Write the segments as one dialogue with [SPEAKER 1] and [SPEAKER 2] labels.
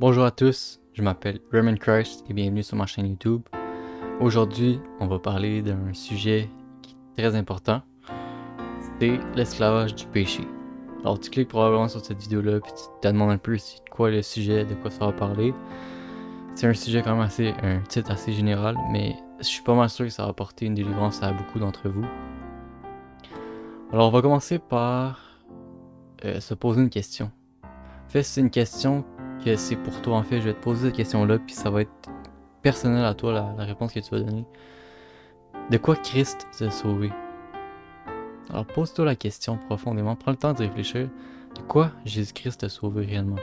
[SPEAKER 1] Bonjour à tous, je m'appelle Roman Christ et bienvenue sur ma chaîne YouTube. Aujourd'hui, on va parler d'un sujet qui est très important, c'est l'esclavage du péché. Alors tu cliques probablement sur cette vidéo-là puis tu te demandes un peu c'est quoi le sujet, de quoi ça va parler. C'est un sujet quand même un titre assez général, mais je suis pas mal sûr que ça va apporter une délivrance à beaucoup d'entre vous. Alors on va commencer par se poser une question. En fait, c'est une question que c'est pour toi. En fait, je vais te poser cette question-là, puis ça va être personnel à toi la réponse que tu vas donner. De quoi Christ t'a sauvé? Alors pose-toi la question profondément, prends le temps de réfléchir. De quoi Jésus-Christ t'a sauvé réellement?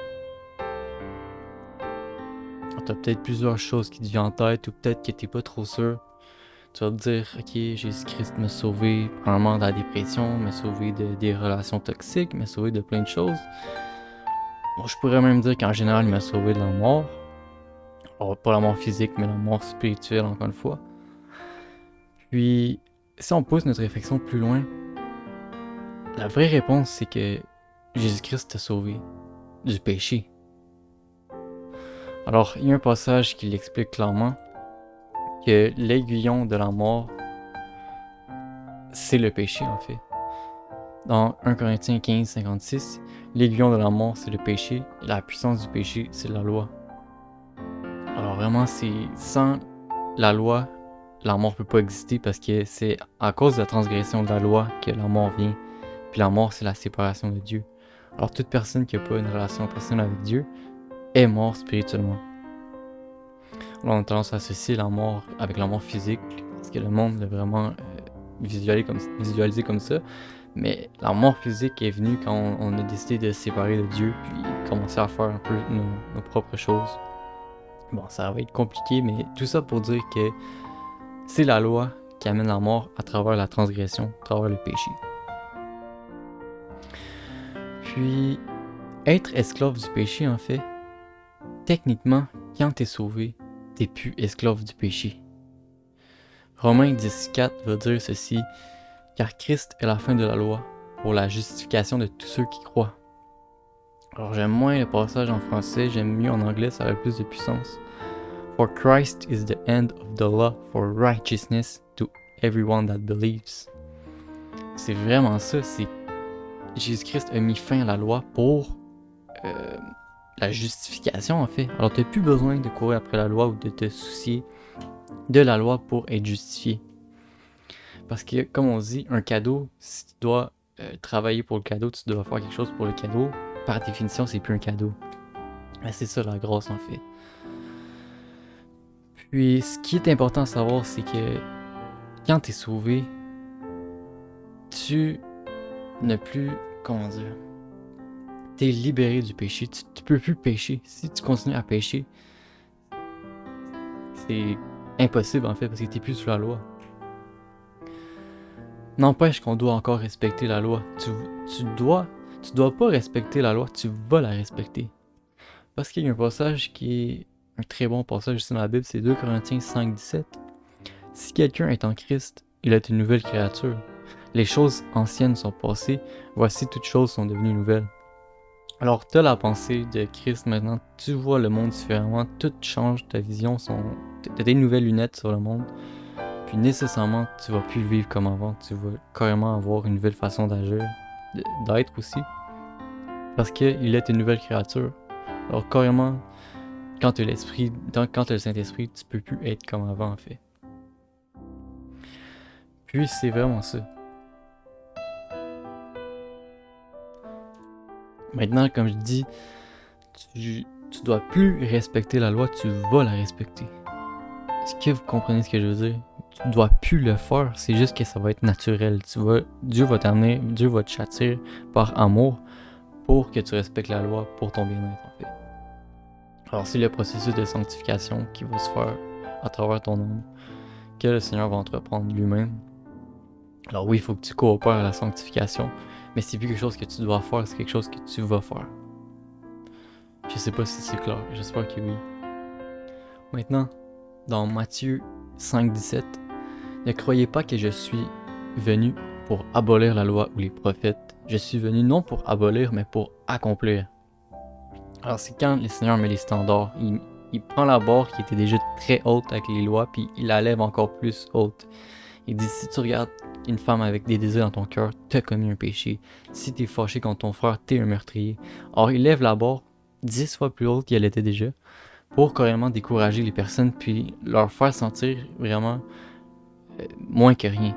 [SPEAKER 1] Alors, t'as peut-être plusieurs choses qui te viennent en tête, ou peut-être que t'es pas trop sûr. Tu vas te dire, ok, Jésus-Christ m'a sauvé probablement de la dépression, m'a sauvé des relations toxiques, m'a sauvé de plein de choses. Bon, je pourrais même dire qu'en général, il m'a sauvé de la mort. Alors, pas la mort physique, mais la mort spirituelle, encore une fois. Puis, si on pousse notre réflexion plus loin, la vraie réponse, c'est que Jésus-Christ t'a sauvé du péché. Alors, il y a un passage qui l'explique clairement, que l'aiguillon de la mort, c'est le péché en fait. Dans 1 Corinthiens 15, 56, l'aiguillon de la mort, c'est le péché, et la puissance du péché, c'est la loi. Alors vraiment, c'est sans la loi, la mort peut pas exister parce que c'est à cause de la transgression de la loi que la mort vient. Puis la mort, c'est la séparation de Dieu. Alors toute personne qui n'a pas une relation personnelle avec Dieu est mort spirituellement. Alors on a tendance à associer la mort avec la mort physique, parce que le monde l'a vraiment visualisé comme ça. Mais la mort physique est venue quand on a décidé de se séparer de Dieu, puis commencer à faire un peu nos propres choses. Bon, ça va être compliqué, mais tout ça pour dire que c'est la loi qui amène la mort à travers la transgression, à travers le péché. Puis, être esclave du péché, en fait, techniquement, quand t'es sauvé, t'es plus esclave du péché. Romains 10,4 va dire ceci, car Christ est la fin de la loi, pour la justification de tous ceux qui croient. Alors j'aime moins le passage en français, j'aime mieux en anglais, ça a plus de puissance. For Christ is the end of the law for righteousness to everyone that believes. C'est vraiment ça, c'est Jésus-Christ a mis fin à la loi pour la justification en fait. Alors t'as plus besoin de courir après la loi ou de te soucier de la loi pour être justifié. Parce que comme on dit, un cadeau, si tu dois travailler pour le cadeau, tu dois faire quelque chose pour le cadeau, par définition c'est plus un cadeau. Mais c'est ça la grâce en fait. Puis ce qui est important à savoir, c'est que quand t'es sauvé, tu n'as plus, comment dire, t'es libéré du péché, tu peux plus pécher. Si tu continues à pécher, c'est impossible en fait parce que t'es plus sous la loi. N'empêche qu'on doit encore respecter la loi. Tu dois pas respecter la loi, tu vas la respecter. Parce qu'il y a un passage qui est un très bon passage ici dans la Bible, c'est 2 Corinthiens 5, 17. Si quelqu'un est en Christ, il est une nouvelle créature. Les choses anciennes sont passées, voici toutes choses sont devenues nouvelles. Alors tu as la pensée de Christ maintenant, tu vois le monde différemment, tout change, ta vision, tu as des nouvelles lunettes sur le monde. Puis nécessairement, tu vas plus vivre comme avant, tu vas carrément avoir une nouvelle façon d'agir, d'être aussi. Parce qu'il est une nouvelle créature. Alors carrément, quand tu as le Saint-Esprit, tu peux plus être comme avant en fait. Puis c'est vraiment ça. Maintenant, comme je dis, tu dois plus respecter la loi, tu vas la respecter. Est-ce que vous comprenez ce que je veux dire? Tu dois plus le faire, c'est juste que ça va être naturel. Dieu va t'amener, Dieu va te châtir par amour pour que tu respectes la loi pour ton bien-être en fait. Alors c'est le processus de sanctification qui va se faire à travers ton âme, que le Seigneur va entreprendre lui-même. Alors oui, il faut que tu coopères à la sanctification, mais c'est plus quelque chose que tu dois faire, c'est quelque chose que tu vas faire. Je sais pas si c'est clair, j'espère que oui. Maintenant, dans Matthieu 5,17, ne croyez pas que je suis venu pour abolir la loi ou les prophètes. Je suis venu non pour abolir, mais pour accomplir. Alors c'est quand le Seigneur met les standards. Il prend la barre qui était déjà très haute avec les lois, puis il la lève encore plus haute. Il dit, si tu regardes une femme avec des désirs dans ton cœur, t'as commis un péché. Si t'es fâché contre ton frère, t'es un meurtrier. Alors il lève la barre 10 fois plus haute qu'elle était déjà, pour carrément décourager les personnes, puis leur faire sentir vraiment moins que rien.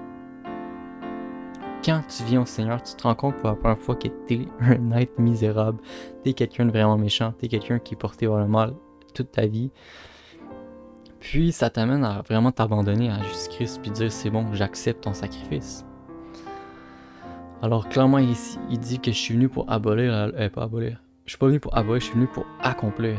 [SPEAKER 1] Quand tu viens au Seigneur, tu te rends compte pour la première fois que t'es un être misérable, t'es quelqu'un de vraiment méchant, t'es quelqu'un qui est porté vers le mal toute ta vie. Puis ça t'amène à vraiment t'abandonner à Jésus-Christ puis dire c'est bon, j'accepte ton sacrifice. Alors clairement ici, il dit que je suis venu pour abolir, pas abolir. Je suis pas venu pour abolir, je suis venu pour accomplir.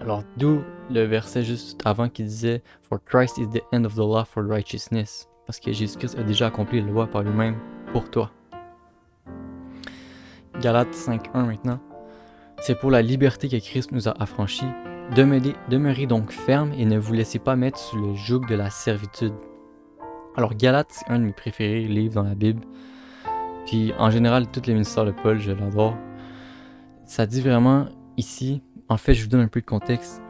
[SPEAKER 1] Alors d'où le verset juste avant qui disait For Christ is the end of the law for righteousness. Parce que Jésus-Christ a déjà accompli la loi par lui-même pour toi. Galates 5.1 maintenant. C'est pour la liberté que Christ nous a affranchis. Demeurez donc ferme et ne vous laissez pas mettre sous le joug de la servitude. Alors Galates, c'est un de mes préférés livres dans la Bible. Puis en général, tous les ministères de Paul, je l'adore. Ça dit vraiment ici, en fait je vous donne un peu de contexte.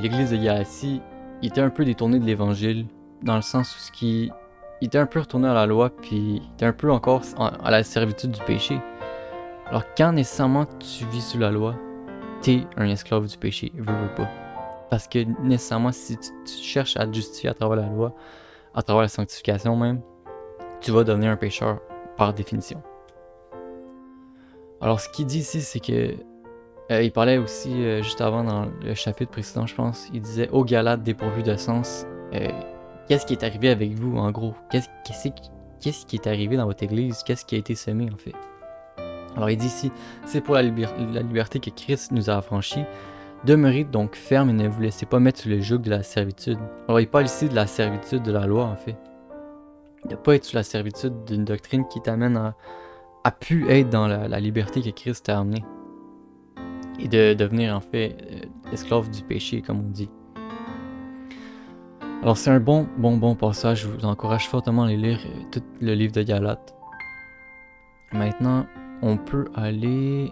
[SPEAKER 1] L'église de Galatie était un peu détournée de l'évangile, dans le sens où il était un peu retourné à la loi, puis il était un peu encore à la servitude du péché. Alors quand nécessairement tu vis sous la loi, t'es un esclave du péché, veux pas. Parce que nécessairement si tu cherches à te justifier à travers la loi, à travers la sanctification même, tu vas devenir un pécheur par définition. Alors ce qu'il dit ici, c'est que il parlait aussi juste avant dans le chapitre précédent, je pense, il disait « Ô Galates dépourvus de sens, qu'est-ce qui est arrivé avec vous en gros? Qu'est-ce qui est arrivé dans votre église? Qu'est-ce qui a été semé en fait? » Alors il dit ici « C'est pour la liberté que Christ nous a affranchis. Demeurez donc ferme et ne vous laissez pas mettre sous le joug de la servitude. » Alors il parle ici de la servitude de la loi en fait. De ne pas être sous la servitude d'une doctrine qui t'amène à pu être dans la liberté que Christ t'a amené. Et de devenir en fait esclave du péché, comme on dit. Alors c'est un bon passage, je vous encourage fortement à aller lire tout le livre de Galates. Maintenant, on peut aller...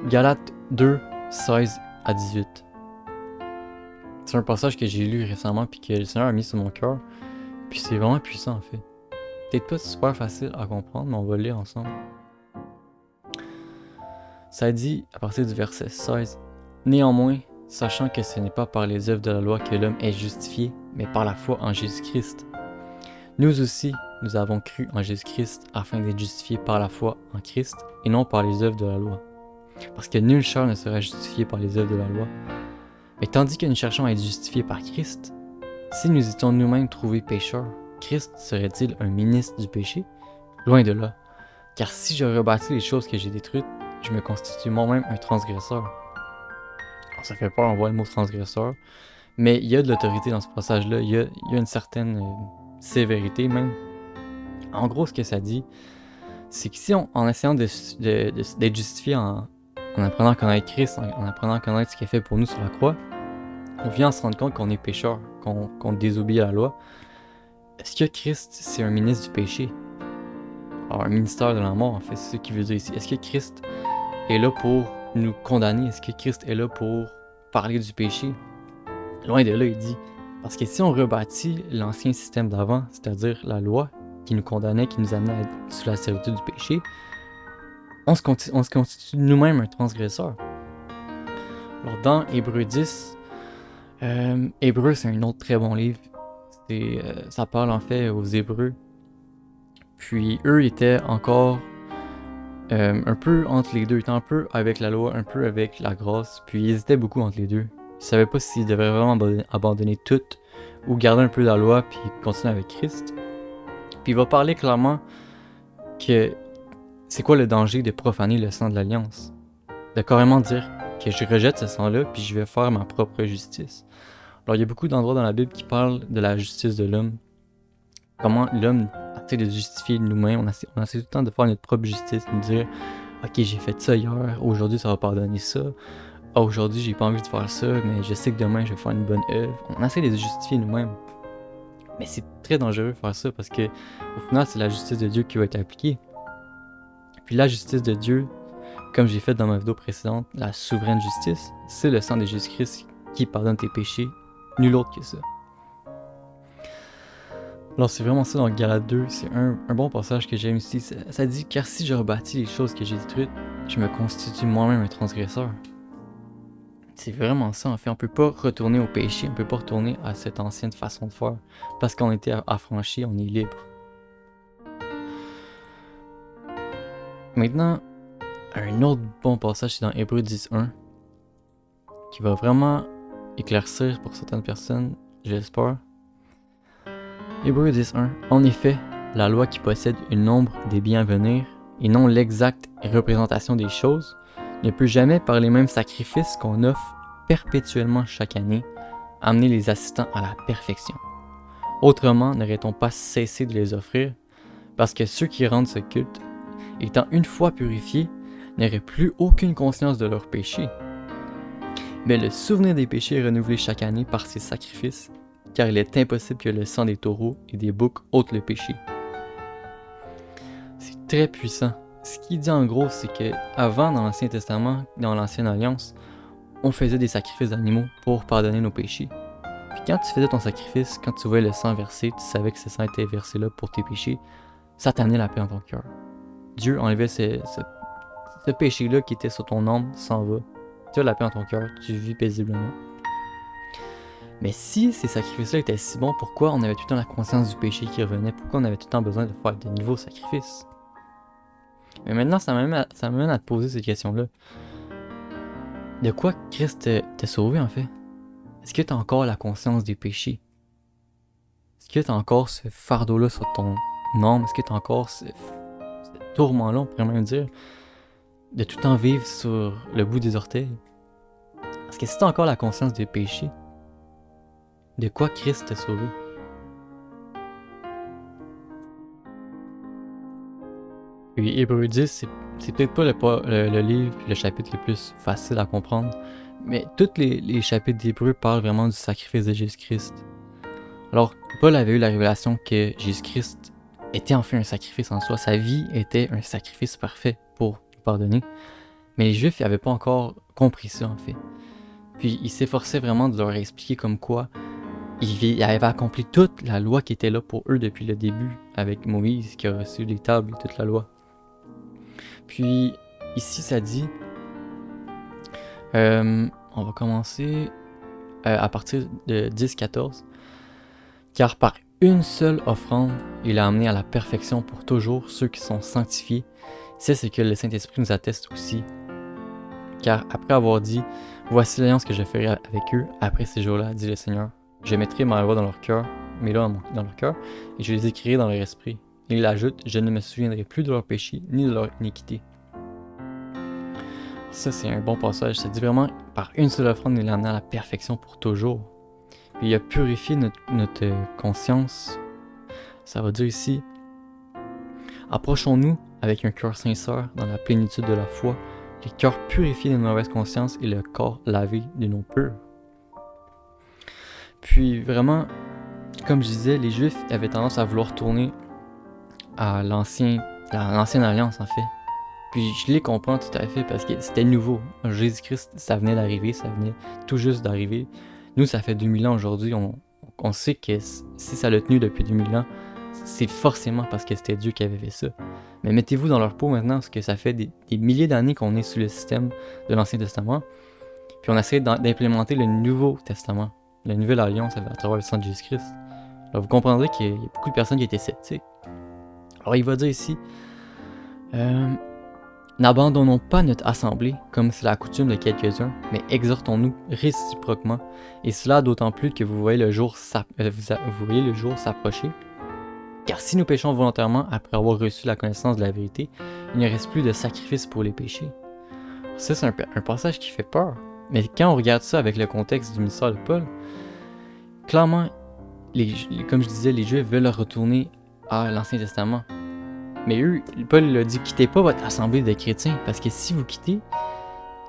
[SPEAKER 1] Galates 2, 16 à 18. C'est un passage que j'ai lu récemment puis que le Seigneur a mis sur mon cœur. Puis c'est vraiment puissant en fait. Peut-être pas super facile à comprendre, mais on va le lire ensemble. Ça dit, à partir du verset 16, « Néanmoins, sachant que ce n'est pas par les œuvres de la loi que l'homme est justifié, mais par la foi en Jésus-Christ. Nous aussi, nous avons cru en Jésus-Christ afin d'être justifiés par la foi en Christ et non par les œuvres de la loi. Parce que nul chair ne sera justifié par les œuvres de la loi. Mais tandis que nous cherchons à être justifiés par Christ, si nous étions nous-mêmes trouvés pécheurs, Christ serait-il un ministre du péché? Loin de là. Car si je rebâtis les choses que j'ai détruites, je me constitue moi-même un transgresseur. » Alors ça fait peur, on voit le mot transgresseur. Mais il y a de l'autorité dans ce passage-là, il y a une certaine sévérité même. En gros, ce que ça dit, c'est que si en essayant d'être justifié en apprenant à connaître Christ, en apprenant à connaître ce qu'il a fait pour nous sur la croix, on vient se rendre compte qu'on est pécheur, qu'on désobéit à la loi. Est-ce que Christ, c'est un ministre du péché? Alors, un ministère de la mort, en fait, c'est ce qu'il veut dire ici. Est-ce que Christ est là pour nous condamner? Est-ce que Christ est là pour parler du péché? Loin de là, il dit. Parce que si on rebâtit l'ancien système d'avant, c'est-à-dire la loi qui nous condamnait, qui nous amenait à être sous la servitude du péché, on se constitue nous-mêmes un transgresseur. Alors, dans Hébreux 10, Hébreux, c'est un autre très bon livre. Ça parle en fait aux Hébreux. Puis eux étaient encore un peu entre les deux. Ils étaient un peu avec la loi, un peu avec la grâce. Puis ils hésitaient beaucoup entre les deux. Ils savaient pas s'ils devaient vraiment abandonner tout ou garder un peu la loi puis continuer avec Christ. Puis il va parler clairement que c'est quoi le danger de profaner le sang de l'Alliance. De carrément dire que je rejette ce sang-là puis je vais faire ma propre justice. Alors il y a beaucoup d'endroits dans la Bible qui parlent de la justice de l'homme. Comment l'homme essaie de justifier nous-mêmes, on essaie tout le temps de faire notre propre justice, de nous dire « Ok, j'ai fait ça hier, aujourd'hui ça va pardonner ça. Ah, aujourd'hui j'ai pas envie de faire ça, mais je sais que demain je vais faire une bonne œuvre. » On essaie de justifier nous-mêmes. Mais c'est très dangereux de faire ça parce que au final c'est la justice de Dieu qui va être appliquée. Puis la justice de Dieu, comme j'ai fait dans ma vidéo précédente, la souveraine justice, c'est le sang de Jésus-Christ qui pardonne tes péchés, nul autre que ça. Alors c'est vraiment ça dans Galates 2, c'est un bon passage que j'aime ici. Ça dit « Car si je rebâtis les choses que j'ai détruites, je me constitue moi-même un transgresseur. » C'est vraiment ça en fait, on peut pas retourner au péché, on peut pas retourner à cette ancienne façon de faire. Parce qu'on a été affranchi, on est libre. Maintenant, un autre bon passage, c'est dans Hébreux 10.1, qui va vraiment éclaircir pour certaines personnes, j'espère. Hébreux 10.1. En effet, la loi qui possède une nombre des biens à venir, et non l'exacte représentation des choses, ne peut jamais, par les mêmes sacrifices qu'on offre perpétuellement chaque année, amener les assistants à la perfection. Autrement, n'aurait-on pas cessé de les offrir, parce que ceux qui rendent ce culte, étant une fois purifiés, n'auraient plus aucune conscience de leurs péchés. Mais le souvenir des péchés est renouvelé chaque année par ces sacrifices, car il est impossible que le sang des taureaux et des boucs ôte le péché. C'est très puissant. Ce qu'il dit en gros, c'est que avant, dans l'Ancien Testament, dans l'Ancienne Alliance, on faisait des sacrifices d'animaux pour pardonner nos péchés. Puis quand tu faisais ton sacrifice, quand tu voyais le sang versé, tu savais que ce sang était versé là pour tes péchés, ça t'amenait la paix dans ton cœur. Dieu enlevait ce péché-là qui était sur ton âme, s'en va. Tu as la paix dans ton cœur, tu vis paisiblement. Mais si ces sacrifices-là étaient si bons, pourquoi on avait tout le temps la conscience du péché qui revenait? Pourquoi on avait tout le temps besoin de faire de nouveaux sacrifices? Mais maintenant, ça m'amène à te poser cette question-là. De quoi Christ t'a sauvé, en fait? Est-ce que tu as encore la conscience des péchés? Est-ce que tu as encore ce fardeau-là sur ton âme? Est-ce que tu as encore ce tourment-là, on pourrait même dire, de tout le temps vivre sur le bout des orteils? Parce que si tu as encore la conscience des péchés, de quoi Christ t'a sauvé? Puis Hébreux 10, c'est peut-être pas le livre, le chapitre le plus facile à comprendre, mais tous les chapitres d'Hébreux parlent vraiment du sacrifice de Jésus-Christ. Alors, Paul avait eu la révélation que Jésus-Christ était en fait un sacrifice en soi. Sa vie était un sacrifice parfait pour nous pardonner. Mais les Juifs n'avaient pas encore compris ça, en fait. Puis il s'efforçait vraiment de leur expliquer comme quoi il avait accompli toute la loi qui était là pour eux depuis le début, avec Moïse qui a reçu les tables et toute la loi. Puis ici ça dit, on va commencer à partir de 10-14, car par une seule offrande, il a amené à la perfection pour toujours ceux qui sont sanctifiés. C'est ce que le Saint-Esprit nous atteste aussi. Car après avoir dit, voici l'alliance que je ferai avec eux après ces jours-là, dit le Seigneur. Je mettrai ma loi dans leur cœur, mes lois dans leur cœur, et je les écrirai dans leur esprit. Et il ajoute, je ne me souviendrai plus de leurs péchés, ni de leur iniquité. Ça, c'est un bon passage. Ça dit vraiment, par une seule offrande, il a amené à la perfection pour toujours. Puis il a purifié notre conscience. Ça va dire ici, approchons-nous avec un cœur sincère dans la plénitude de la foi, les cœurs purifiés de nos mauvaises consciences et le corps lavé de nos purs. Puis vraiment, comme je disais, les Juifs avaient tendance à vouloir tourner à l'ancienne alliance en fait. Puis je les comprends tout à fait parce que c'était nouveau. Jésus-Christ, ça venait d'arriver, ça venait tout juste d'arriver. Nous, ça fait 2000 ans aujourd'hui, on sait que si ça l'a tenu depuis 2000 ans, c'est forcément parce que c'était Dieu qui avait fait ça. Mais mettez-vous dans leur peau maintenant, parce que ça fait des milliers d'années qu'on est sous le système de l'Ancien Testament, puis on essaie d'implémenter le Nouveau Testament, la nouvelle alliance à travers le sang de Jésus-Christ. Alors vous comprendrez qu'il y a beaucoup de personnes qui étaient sceptiques. Alors il va dire ici, n'abandonnons pas notre assemblée, comme c'est la coutume de quelques-uns, mais exhortons-nous réciproquement, et cela d'autant plus que vous voyez le jour s'approcher. Car si nous péchons volontairement après avoir reçu la connaissance de la vérité, il ne reste plus de sacrifice pour les péchés. Ça, c'est un passage qui fait peur. Mais quand on regarde ça avec le contexte du ministère de Paul, clairement, comme je disais, les Juifs veulent retourner à l'Ancien Testament. Mais eux, Paul leur dit, quittez pas votre assemblée de chrétiens, parce que si vous quittez,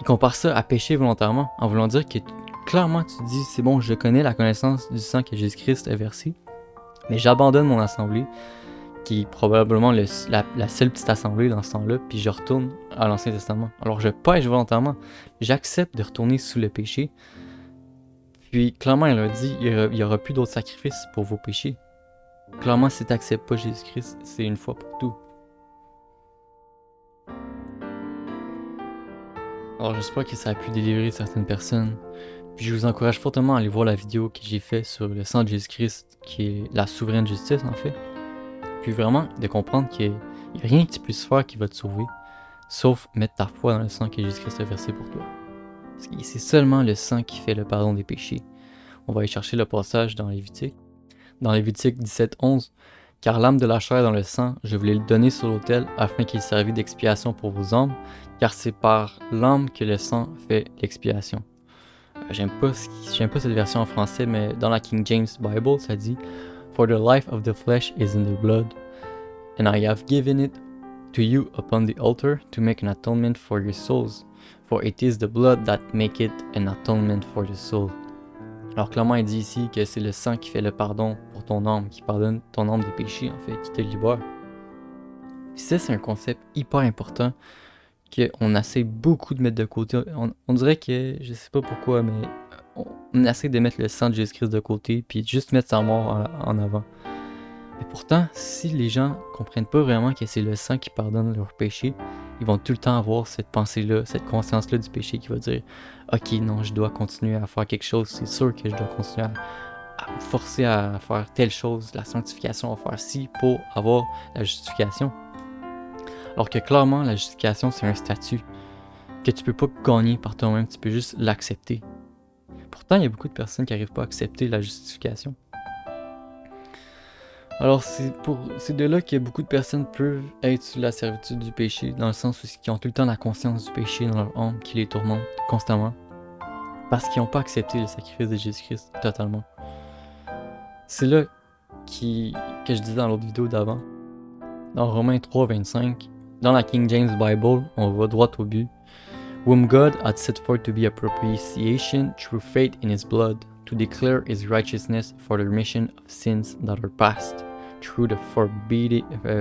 [SPEAKER 1] il compare ça à pécher volontairement, en voulant dire que clairement tu dis, c'est bon, je connais la connaissance du sang que Jésus-Christ a versé, mais j'abandonne mon assemblée, qui est probablement la seule petite assemblée dans ce temps-là, puis je retourne à l'Ancien Testament. Alors je pêche volontairement, j'accepte de retourner sous le péché. Puis clairement, il a dit, il n'y aura plus d'autres sacrifices pour vos péchés. Clairement, si tu n'acceptes pas Jésus-Christ, c'est une fois pour tout. Alors j'espère que ça a pu délivrer certaines personnes. Puis je vous encourage fortement à aller voir la vidéo que j'ai faite sur le sang de Jésus-Christ, qui est la souveraine justice en fait. Puis vraiment, de comprendre qu'il n'y a rien que tu puisses faire qui va te sauver, sauf mettre ta foi dans le sang que Jésus-Christ a versé pour toi. Parce que c'est seulement le sang qui fait le pardon des péchés. On va aller chercher le passage dans Lévitique. Dans Lévitique 17:11, « Car l'âme de la chair dans le sang, je voulais le donner sur l'autel, afin qu'il servît d'expiation pour vos âmes, car c'est par l'âme que le sang fait l'expiation. » J'aime pas cette version en français, mais dans la King James Bible, ça dit « For the life of the flesh is in the blood, and I have given it to you upon the altar to make an atonement for your souls, for it is the blood that maketh an atonement for the soul. » Alors clairement, il dit ici que c'est le sang qui fait le pardon pour ton âme, qui pardonne ton âme des péchés, en fait, qui te libère. Puis ça, c'est un concept hyper important qu'on essaie beaucoup de mettre de côté. On dirait que, je sais pas pourquoi, mais on essaie de mettre le sang de Jésus-Christ de côté, puis juste mettre sa mort en avant. Mais pourtant, si les gens comprennent pas vraiment que c'est le sang qui pardonne leurs péchés, ils vont tout le temps avoir cette pensée-là, cette conscience-là du péché qui va dire « Ok, non, je dois continuer à faire quelque chose, c'est sûr que je dois continuer à me forcer à faire telle chose, la sanctification, à faire ci pour avoir la justification. » Alors que clairement, la justification, c'est un statut que tu peux pas gagner par toi-même, tu peux juste l'accepter. Pourtant, il y a beaucoup de personnes qui n'arrivent pas à accepter la justification. Alors c'est de là que beaucoup de personnes peuvent être sous la servitude du péché, dans le sens où ils ont tout le temps la conscience du péché dans leur âme qui les tourmente constamment, parce qu'ils n'ont pas accepté le sacrifice de Jésus-Christ totalement. C'est là que je disais dans l'autre vidéo d'avant, dans Romains 3:25, dans la King James Bible, on va droit au but. « Whom God had set forth to be a propitiation through faith in his blood, to declare his righteousness for the remission of sins that are past, through the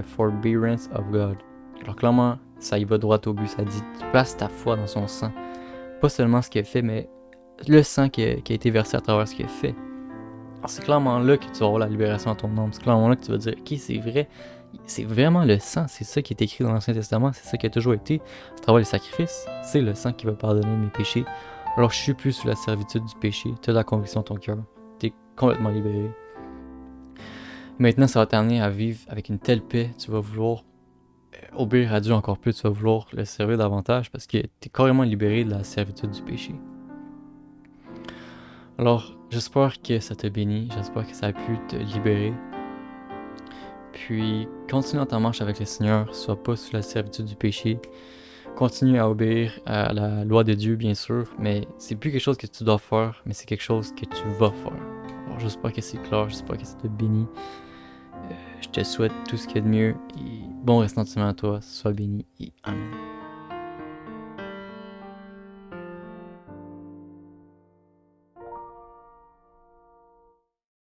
[SPEAKER 1] forbearance of God. » Alors clairement, ça y va droit au but, ça dit « Tu places ta foi dans son sang. » Pas seulement ce qu'il a fait, mais le sang qui a été versé à travers ce qu'il a fait. Alors c'est clairement là que tu vas avoir la libération dans ton âme. C'est clairement là que tu vas dire « Ok, c'est vrai. » C'est vraiment le sang, c'est ça qui est écrit dans l'Ancien Testament, c'est ça qui a toujours été à travers les sacrifices, c'est le sang qui va pardonner mes péchés. Alors je suis plus sous la servitude du péché, tu as la conviction dans ton cœur, tu es complètement libéré. Maintenant, ça va t'amener à vivre avec une telle paix, tu vas vouloir obéir à Dieu encore plus, tu vas vouloir le servir davantage parce que tu es carrément libéré de la servitude du péché. Alors, j'espère que ça t'a béni, j'espère que ça a pu te libérer. Puis, continue dans ta marche avec le Seigneur, sois pas sous la servitude du péché. Continue à obéir à la loi de Dieu, bien sûr, mais c'est plus quelque chose que tu dois faire, mais c'est quelque chose que tu vas faire. Alors, j'espère que c'est clair, j'espère que ça te bénit. Je te souhaite tout ce qu'il y a de mieux et bon restant de semaine à toi, sois béni et amen.